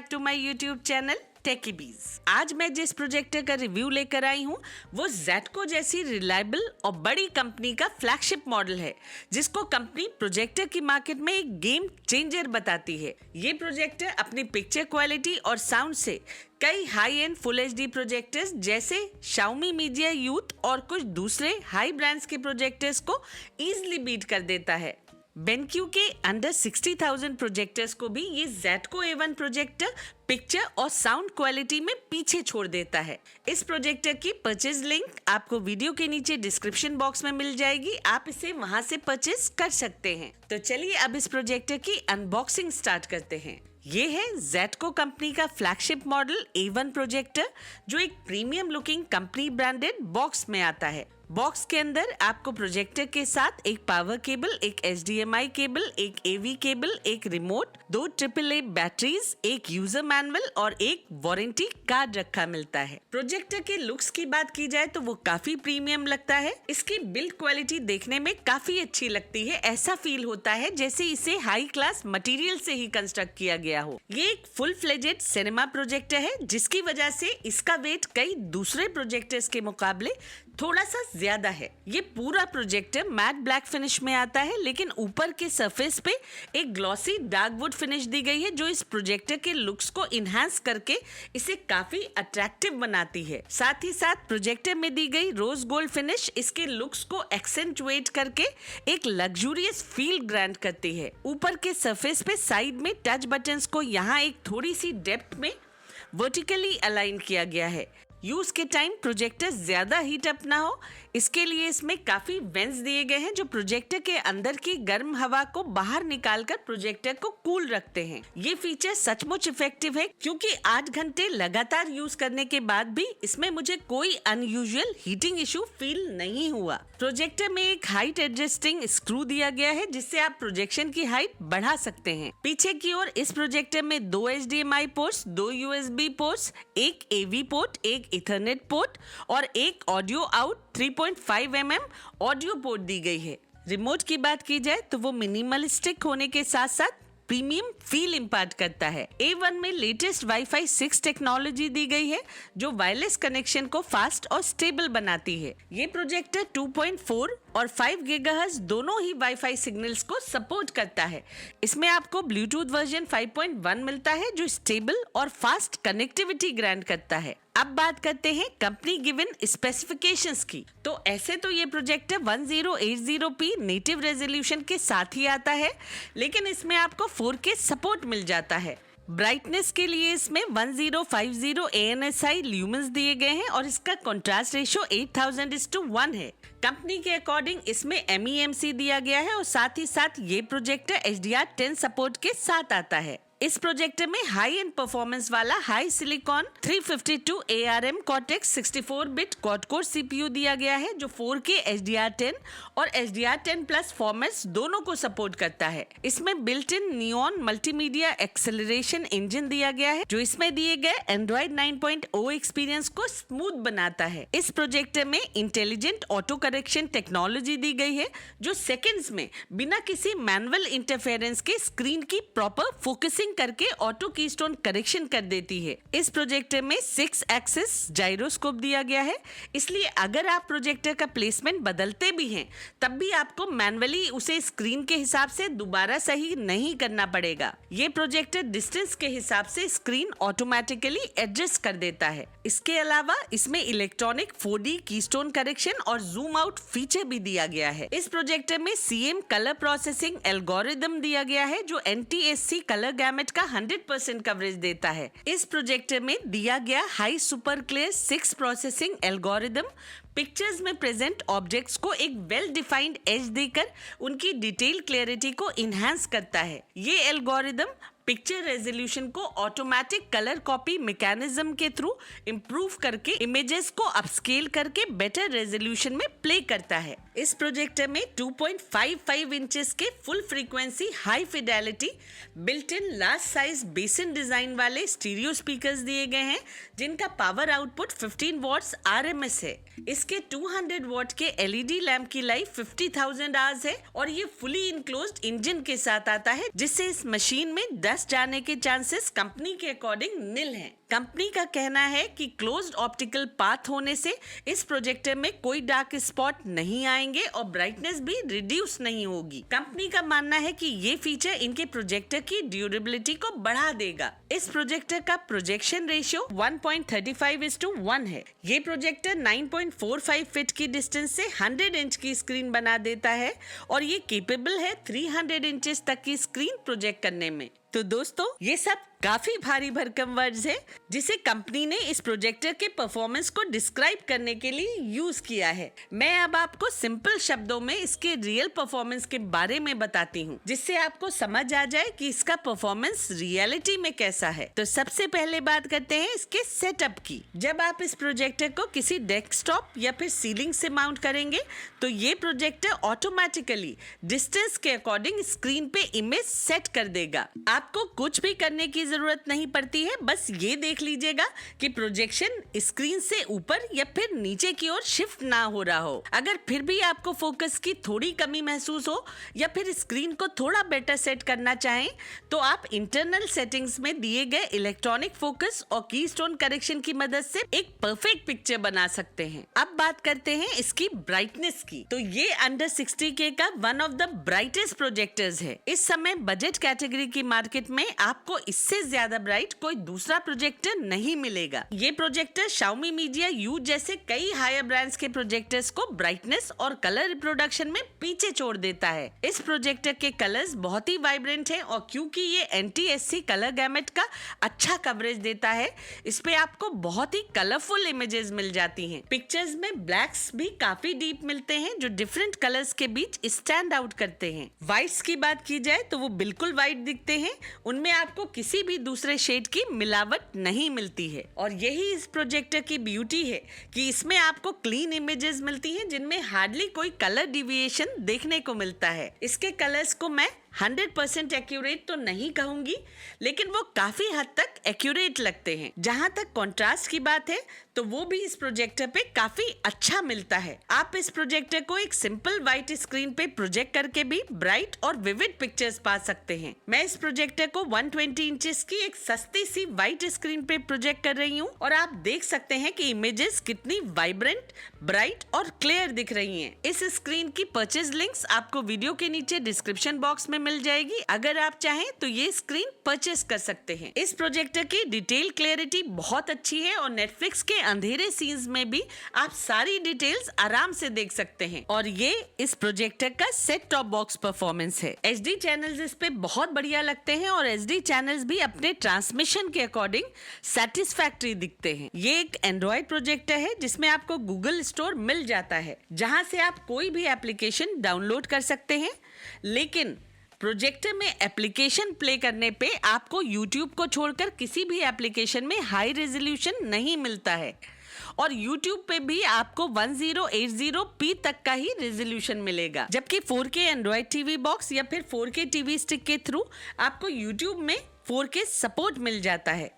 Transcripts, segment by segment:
Back to my YouTube channel टेकीबीज। आज मैं जिस प्रोजेक्टर का रिव्यू लेकर आई हूँ वो ज़ेटको जैसी रिलायबल और बड़ी कंपनी का फ्लैगशिप मॉडल है, जिसको कंपनी प्रोजेक्टर की मार्केट में एक गेम चेंजर बताती है। ये प्रोजेक्टर अपनी पिक्चर क्वालिटी और साउंड से कई high and full HD projectors जैसे Xiaomi मीडिया यूथ और कुछ दूसरे हाई ब्रांड्स के प्रोजेक्टर्स को इजीली बीट कर देता है। BenQ के अंडर 60,000 प्रोजेक्टर्स को भी ये ज़ेटको A1 प्रोजेक्टर पिक्चर और साउंड क्वालिटी में पीछे छोड़ देता है। इस प्रोजेक्टर की परचेज लिंक आपको वीडियो के नीचे डिस्क्रिप्शन बॉक्स में मिल जाएगी, आप इसे वहां से परचेज कर सकते हैं। तो चलिए अब इस प्रोजेक्टर की अनबॉक्सिंग स्टार्ट करते हैं। ये है ज़ेटको कंपनी का फ्लैगशिप मॉडल A1 प्रोजेक्टर, जो एक premium looking company branded box में आता है। बॉक्स के अंदर आपको प्रोजेक्टर के साथ एक पावर केबल, एक HDMI केबल, एक AV केबल, एक रिमोट, 2 AAA बैटरीज, एक यूजर मैनुअल और एक वारंटी कार्ड रखा मिलता है। प्रोजेक्टर के लुक्स की बात की जाए तो वो काफी प्रीमियम लगता है। इसकी बिल्ड क्वालिटी देखने में काफी अच्छी लगती है। ऐसा फील होता है जैसे इसे हाई क्लास मटेरियल से ही कंस्ट्रक्ट किया गया हो। ये एक फुल फ्लेजेड सिनेमा प्रोजेक्टर है, जिसकी वजह से इसका वेट कई दूसरे प्रोजेक्टर्स के मुकाबले थोड़ा सा ज्यादा है। ये पूरा प्रोजेक्टर मैट ब्लैक फिनिश में आता है, लेकिन ऊपर के सरफेस पे एक ग्लॉसी डार्क वुड फिनिश दी गई है, जो इस प्रोजेक्टर के लुक्स को इनहांस करके इसे काफी अट्रैक्टिव बनाती है। साथ ही साथ प्रोजेक्टर में दी गई रोज गोल्ड फिनिश इसके लुक्स को एक्सेंचुएट करके एक लग्जूरियस फील ग्रांट करती है। ऊपर के सरफेस पे साइड में टच बटन्स को यहाँ एक थोड़ी सी डेप्थ में वर्टिकली अलाइन किया गया है। यूज के टाइम प्रोजेक्टर ज्यादा हीट अप ना हो, इसके लिए इसमें काफी वेंट्स दिए गए हैं, जो प्रोजेक्टर के अंदर की गर्म हवा को बाहर निकालकर प्रोजेक्टर को कूल रखते हैं। ये फीचर सचमुच इफेक्टिव है, क्योंकि 8 घंटे लगातार यूज करने के बाद भी इसमें मुझे कोई अनयूजुअल हीटिंग इशू फील नहीं हुआ। प्रोजेक्टर में एक हाइट एडजस्टिंग स्क्रू दिया गया है, जिससे आप प्रोजेक्शन की हाइट बढ़ा सकते हैं। पीछे की ओर इस प्रोजेक्टर में 2 HDMI पोर्ट्स, 2 USB पोर्ट्स, एक AV पोर्ट, एक इथरनेट पोर्ट और एक audio out 3.5 mm audio port दी गई है। रिमोट की बात की जाए तो वो मिनिमलिस्टिक होने के साथ साथ प्रीमियम फील इम्पार्ट करता है। A1 में लेटेस्ट Wi-Fi 6 टेक्नोलॉजी दी गई है, जो वायरलेस कनेक्शन को फास्ट और स्टेबल बनाती है। ये प्रोजेक्टर 2.4 और 5 GHz दोनों ही Wi-Fi सिग्नल्स को सपोर्ट करता है। इसमें आपको ब्लूटूथ वर्जन 5.1 मिलता है, जो स्टेबल और फास्ट कनेक्टिविटी ग्रांट करता है। अब बात करते हैं कंपनी गिवन स्पेसिफिकेशंस की। तो ऐसे तो ये प्रोजेक्टर 1080p नेटिव रेजोल्यूशन के साथ ही आता है, लेकिन इसमें आपको 4K सपोर्ट मिल जाता है। ब्राइटनेस के लिए इसमें 1050 ANSI ल्यूमेंस दिए गए हैं और इसका कंट्रास्ट रेशियो 8000:1 है। कंपनी के अकॉर्डिंग इसमें MEMC दिया गया है और साथ ही साथ ये प्रोजेक्टर HDR10 सपोर्ट के साथ आता है। इस प्रोजेक्टर में हाई एंड परफॉर्मेंस वाला high silicon 352 ARM Cortex 64-bit quad core CPU दिया गया है, जो 4K HDR10 और HDR10+ फॉर्मेट्स दोनों को सपोर्ट करता है। इसमें built in neon multimedia acceleration engine दिया गया है, जो इसमें दिए गए Android 9.0 एक्सपीरियंस को स्मूथ बनाता है। इस प्रोजेक्टर में इंटेलिजेंट ऑटो करेक्शन टेक्नोलॉजी दी गई है, जो सेकेंड्स में बिना किसी मैनुअल इंटरफेरेंस के स्क्रीन की प्रॉपर फोकसिंग करके ऑटो कीस्टोन करेक्शन कर देती है। इस प्रोजेक्टर में 6 एक्सिस जाइरोस्कोप दिया गया है, इसलिए अगर आप प्रोजेक्टर का प्लेसमेंट बदलते भी हैं, तब भी आपको मैनुअली उसे स्क्रीन के हिसाब से दोबारा सही नहीं करना पड़ेगा। ये प्रोजेक्टर डिस्टेंस के हिसाब से स्क्रीन ऑटोमेटिकली एडजस्ट कर देता है। इसके अलावा इसमें इलेक्ट्रॉनिक 4D कीस्टोन करेक्शन और जूम आउट फीचर भी दिया गया है। इस प्रोजेक्टर में CM कलर प्रोसेसिंग एल्गोरिदम दिया गया है, जो NTSC कलर गैमेट का 100% कवरेज देता है। इस प्रोजेक्टर में दिया गया high super clear 6 processing algorithm pictures में प्रेजेंट ऑब्जेक्ट्स को एक वेल डिफाइंड एज देकर उनकी डिटेल क्लियरिटी को इनहैंस करता है। ये एल्गोरिदम पिक्चर रेजोल्यूशन को ऑटोमेटिक कलर कॉपी मैकेनिज्म के थ्रू इम्प्रूव करके इमेजेस को अपस्केल करके बेटर रेजोल्यूशन में प्ले करता है। इस प्रोजेक्टर में 2.55 इंचेस के full frequency high Fidelity built in large size basin design वाले स्टीरियो स्पीकर्स दिए गए हैं, जिनका पावर आउटपुट 15 वॉट्स RMS है। इसके 200 वॉट के LED लैंप की लाइफ 50,000 आवर्स है और ये फुली इनक्लोज्ड इंजन के साथ आता है, जिससे इस मशीन में डस्ट जाने के चांसेस कंपनी के अकॉर्डिंग निल हैं। कंपनी का कहना है कि क्लोज्ड ऑप्टिकल पाथ होने से इस प्रोजेक्टर में कोई डार्क स्पॉट नहीं आएंगे और ब्राइटनेस भी रिड्यूस नहीं होगी। कंपनी का मानना है कि ये फीचर इनके प्रोजेक्टर की ड्यूरेबिलिटी को बढ़ा देगा। इस प्रोजेक्टर का प्रोजेक्शन रेशियो 1.35:1 है। ये प्रोजेक्टर 9.45 फीट की डिस्टेंस से 100 इंच की स्क्रीन बना देता है और ये केपेबल है 300 इंचेस तक की स्क्रीन प्रोजेक्ट करने में। तो दोस्तों, ये सब काफी भारी भरकम वर्ड्स है जिसे कंपनी ने इस प्रोजेक्टर के परफॉर्मेंस को डिस्क्राइब करने के लिए यूज किया है। मैं अब आपको सिंपल शब्दों में इसके रियल परफॉर्मेंस के बारे में बताती हूँ, जिससे आपको समझ आ जाए कि इसका परफॉर्मेंस रियलिटी में कैसा है। तो सबसे पहले बात करते हैं इसके सेटअप की। जब आप इस प्रोजेक्टर को किसी डेस्कटॉप या फिर सीलिंग से माउंट करेंगे तो ये प्रोजेक्टर ऑटोमेटिकली डिस्टेंस के अकॉर्डिंग स्क्रीन पे इमेज सेट कर देगा। आपको कुछ भी करने की जरूरत नहीं पड़ती है, बस ये देख लीजिएगा कि प्रोजेक्शन स्क्रीन से ऊपर या फिर नीचे की ओर शिफ्ट ना हो रहा हो। अगर फिर भी आपको फोकस की थोड़ी कमी महसूस हो या फिर स्क्रीन को थोड़ा बेटर सेट करना चाहें तो आप इंटरनल सेटिंग्स में दिए गए इलेक्ट्रॉनिक फोकस और कीस्टोन करेक्शन की मदद से एक परफेक्ट पिक्चर बना सकते हैं। अब बात करते हैं इसकी ब्राइटनेस की। तो ये अंडर 60K का one of the brightest projectors है। इस समय बजट कैटेगरी की मार्केट में आपको इससे ज्यादा ब्राइट कोई दूसरा प्रोजेक्टर नहीं मिलेगा। ये प्रोजेक्टर Xiaomi Media U जैसे कई हायर ब्रांड्स के प्रोजेक्टर्स को ब्राइटनेस और कलर रिप्रोडक्शन में पीछे छोड़ देता है। इस प्रोजेक्टर के कलर्स बहुत ही वाइब्रेंट हैं और क्योंकि ये NTSC कलर गैमेट का अच्छा कवरेज देता है, इस पे आपको बहुत ही कलरफुल इमेजेस मिल जाती हैं। पिक्चर्स में ब्लैक्स भी काफी डीप मिलते हैं जो डिफरेंट कलर्स के बीच स्टैंड आउट करते हैं। व्हाइट्स की बात की जाए तो वो बिल्कुल व्हाइट दिखते हैं, उनमें आपको किसी भी दूसरे शेड की मिलावट नहीं मिलती है। और यही इस प्रोजेक्टर की ब्यूटी है कि इसमें आपको क्लीन इमेजेस मिलती हैं जिनमें हार्डली कोई कलर डिविएशन देखने को मिलता है। इसके कलर्स को मैं 100% एक्यूरेट तो नहीं कहूंगी, लेकिन वो काफी हद तक एक्यूरेट लगते हैं। जहां तक कंट्रास्ट की बात है तो वो भी इस प्रोजेक्टर पे काफी अच्छा मिलता है। आप इस प्रोजेक्टर को एक सिंपल व्हाइट स्क्रीन पे प्रोजेक्ट करके भी ब्राइट और विविड पिक्चर्स पा सकते हैं। मैं इस प्रोजेक्टर को 120 इंचेस की एक सस्ती सी व्हाइट स्क्रीन पे प्रोजेक्ट कर रही हूँ और आप देख सकते हैं कि इमेजेस कितनी वाइब्रेंट, ब्राइट और क्लियर दिख रही हैं। इस स्क्रीन की परचेज लिंक्स आपको वीडियो के नीचे डिस्क्रिप्शन बॉक्स में मिल जाएगी। अगर आप चाहें तो ये स्क्रीन परचेस कर सकते हैं। इस प्रोजेक्टर की डिटेल क्लैरिटी बहुत अच्छी है और नेटफ्लिक्स के अंधेरे सीन्स में भी आप सारी डिटेल्स आराम से देख सकते हैं। और ये इस प्रोजेक्टर का सेट टॉप बॉक्स परफॉर्मेंस है। HD चैनल्स इस पे बहुत बढ़िया लगते हैं और HD चैनल्स भी अपने ट्रांसमिशन के अकॉर्डिंग सेटिस्फैक्टरी दिखते हैं। ये एक एंड्रॉइड प्रोजेक्टर है जिसमें आपको गूगल स्टोर मिल जाता है, जहां से आप कोई भी एप्लीकेशन डाउनलोड कर सकते हैं। लेकिन प्रोजेक्टर में एप्लीकेशन प्ले करने पे आपको YouTube को छोड़कर किसी भी एप्लीकेशन में हाई रेजोल्यूशन नहीं मिलता है और YouTube पे भी आपको 1080p तक का ही रेजोल्यूशन मिलेगा, जबकि 4K एंड्रॉइड टीवी बॉक्स या फिर 4K टीवी स्टिक के थ्रू आपको YouTube में 4K सपोर्ट मिल जाता है।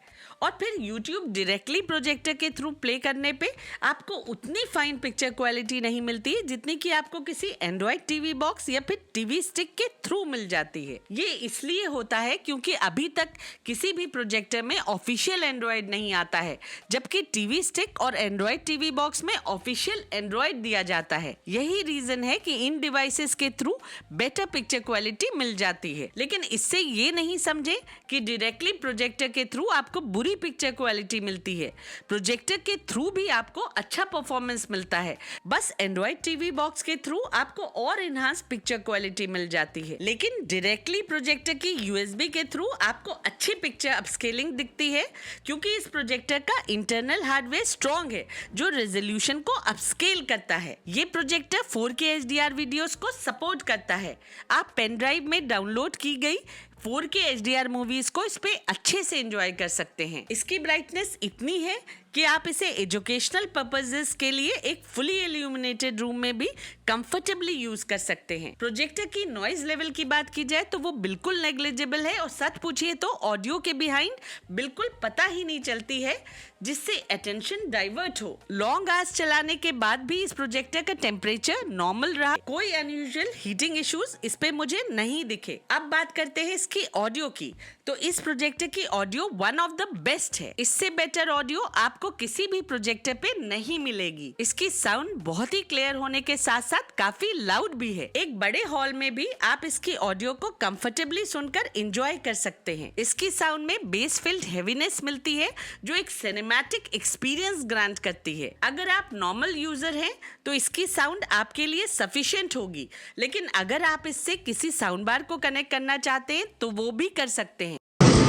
और फिर YouTube डायरेक्टली प्रोजेक्टर के थ्रू प्ले करने पे आपको उतनी फाइन पिक्चर क्वालिटी नहीं मिलती है जितनी कि आपको किसी एंड्रॉइड टीवी बॉक्स या फिर टीवी स्टिक के थ्रू मिल जाती है। ये इसलिए होता है क्योंकि अभी तक किसी भी प्रोजेक्टर में ऑफिशियल एंड्रॉइड नहीं आता है, जबकि टीवी स्टिक और एंड्रॉइड टीवी बॉक्स में ऑफिशियल एंड्रॉइड दिया जाता है। यही रीजन है कि इन डिवाइसेस के थ्रू बेटर पिक्चर क्वालिटी मिल जाती है। लेकिन इससे ये नहीं समझे कि डायरेक्टली प्रोजेक्टर के थ्रू आपको बुरी पिक्चर क्वालिटी मिलती है। प्रोजेक्टर के थ्रू भी आपको अच्छा परफॉर्मेंस मिलता है, बस एंड्रॉइड टीवी बॉक्स के थ्रू आपको और इनहांस पिक्चर क्वालिटी मिल जाती है। लेकिन डायरेक्टली प्रोजेक्टर की USB के थ्रू आपको अच्छी पिक्चर अपस्केलिंग दिखती है क्योंकि इस प्रोजेक्टर का इंटरनल हार्डवेयर स्ट्रॉन्ग है जो रेजोल्यूशन को अपस्केल करता है। ये प्रोजेक्टर 4K HDR वीडियोस को सपोर्ट करता है। आप पेन ड्राइव में डाउनलोड की गई 4K HDR मूवीज को इस पे अच्छे से एंजॉय कर सकते हैं। इसकी ब्राइटनेस इतनी है कि आप इसे एजुकेशनल पर्पसेस के लिए एक फुली इल्यूमिनेटेड रूम में भी कंफर्टेबली यूज कर सकते हैं। प्रोजेक्टर की नॉइज लेवल की बात की जाए तो वो बिल्कुल नेग्लिजिबल है और सच पूछिए तो ऑडियो के बिहाइंड बिल्कुल पता ही नहीं चलती है, जिससे अटेंशन डाइवर्ट हो। लॉन्ग आवर्स चलाने के बाद भी इस प्रोजेक्टर का टेम्परेचर नॉर्मल रहा, कोई अनयूजुअल हीटिंग इश्यूज इस पे मुझे नहीं दिखे। अब बात करते हैं इसकी ऑडियो की। तो इस प्रोजेक्टर की audio one of the best है। इससे बेटर ऑडियो आपको किसी भी प्रोजेक्टर पे नहीं मिलेगी। इसकी साउंड बहुत ही क्लियर होने के साथ साथ काफी लाउड भी है। एक बड़े हॉल में भी आप इसकी ऑडियो को कंफर्टेबली सुनकर एंजॉय कर सकते हैं। इसकी साउंड में बेस फील्ड हेवीनेस मिलती है जो एक सिनेमैटिक एक्सपीरियंस ग्रांट करती है। अगर आप नॉर्मल यूजर हैं तो इसकी साउंड आपके लिए सफिशिएंट होगी, लेकिन अगर आप इससे किसी साउंड बार को कनेक्ट करना चाहते हैं तो वो भी कर सकते हैं।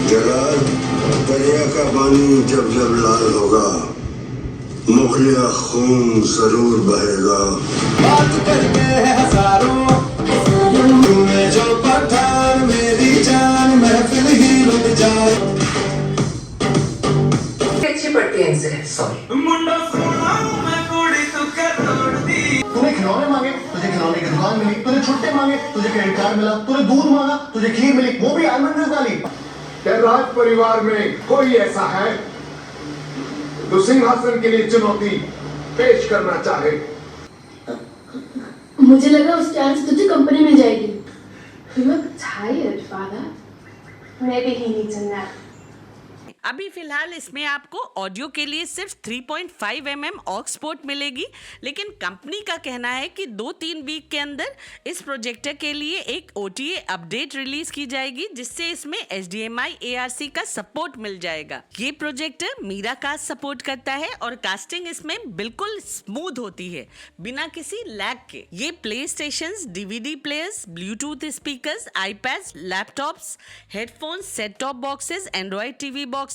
जलाल, दरिया का पानी जब जब लाल होगा, मुगलिया खून जरूर बहेगा। बात करते हैं हजारों, तूने जो पठान मेरी जान महफिल ही रुक जाए। अच्छी पड़ती है इनसे। सॉरी। मुंडा सोना मैं कोड़ी तो कर तोड़ दी। तूने खिलौने मांगे, तुझे खिलौने की दुकान मिली। तूने छुट्टे मांगे, तुझे क्रेडिट कार्ड मिला। तूने दूध मांगा, तुझे खीर मिली, वो भी आलमंड वाली। राज परिवार में कोई ऐसा है जो सिंहासन के लिए चुनौती पेश करना चाहे? मुझे लगा उस चांस तुझे कंपनी में जाएगी। You look tired, father. Maybe he needs a nap. अभी फिलहाल इसमें आपको ऑडियो के लिए सिर्फ 3.5 mm ऑक्स पोर्ट मिलेगी, लेकिन कंपनी का कहना है कि 2-3 वीक के अंदर इस प्रोजेक्टर के लिए एक OTA अपडेट रिलीज की जाएगी, जिससे इसमें HDMI ARC का सपोर्ट मिल जाएगा। ये प्रोजेक्टर मीरा कास्ट सपोर्ट करता है और कास्टिंग इसमें बिल्कुल स्मूथ होती है बिना किसी लैग के। ये play stations, DVD players, Bluetooth speakers, iPads, laptops, headphones, set top boxes, Android TV boxes,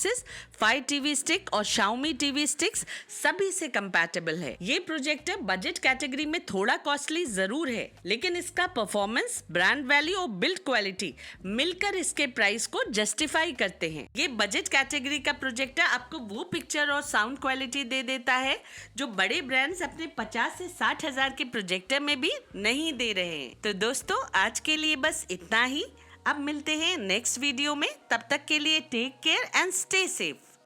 Fire TV stick और Xiaomi TV स्टिक्स सभी से कंपैटिबल है। ये प्रोजेक्टर बजट कैटेगरी में थोड़ा कॉस्टली जरूर है, लेकिन इसका परफॉर्मेंस, ब्रांड वैल्यू और बिल्ड क्वालिटी मिलकर इसके प्राइस को जस्टिफाई करते हैं। ये बजट कैटेगरी का प्रोजेक्टर आपको वो पिक्चर और साउंड क्वालिटी दे देता है जो बड़े ब्रांड्स अपने 50 से 60 हजार के प्रोजेक्टर में भी नहीं दे रहे हैं। तो दोस्तों, आज के लिए बस इतना ही। अब मिलते हैं नेक्स्ट वीडियो में। तब तक के लिए take care and stay safe.